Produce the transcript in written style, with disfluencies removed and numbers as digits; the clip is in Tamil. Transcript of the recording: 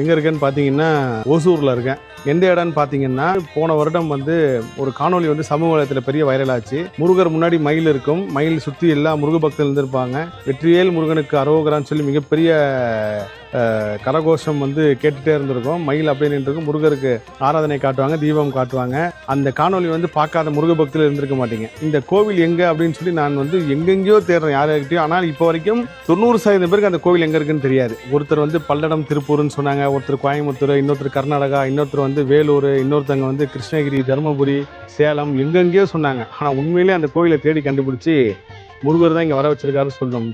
எங்கே இருக்கேன்னு பார்த்தீங்கன்னா ஓசூரில் இருக்கேன். எந்த இடம்னு பார்த்தீங்கன்னா போன வருடம் ஒரு காணொலி சமூக வலைத்தில் பெரிய வைரல் ஆச்சு. முருகர் முன்னாடி மயில் இருக்கும், மயில் சுற்றி எல்லா முருக பக்தர்கள் இருந்திருப்பாங்க. வெற்றிவேல் முருகனுக்கு அரோகரான்னு சொல்லி மிகப்பெரிய கரகோஷம் கேட்டுகிட்டே இருந்திருக்கும். மயில் அப்படியே நின்றுருக்கும், முருகருக்கு ஆராதனை காட்டுவாங்க, தீபம் காட்டுவாங்க. அந்த காணொலி பார்க்காத முருக பக்தர்கள் இருந்திருக்க மாட்டீங்க. இந்த கோவில் எங்கே அப்படின்னு சொல்லி நான் எங்கெங்கேயோ தேடுறேன் யார்கிட்டயும். ஆனால் இப்போ வரைக்கும் 90% பேருக்கு அந்த கோவில் எங்கே இருக்குன்னு தெரியாது. ஒருத்தர் பல்லடம் திருப்பூர்னு சொன்னாங்க, ஒருத்தர் கோயம்புத்தூர், இன்னொருத்தர் கர்நாடகா, இன்னொருத்தர் வேலூர், இன்னொருத்தவங்க கிருஷ்ணகிரி, தருமபுரி, சேலம், எங்கெங்கேயோ சொன்னாங்க. ஆனால் உண்மையிலே அந்த கோவிலை தேடி கண்டுபிடிச்சி முருகர் தான் இங்கே வர வச்சிருக்காருன்னு சொல்லணும்.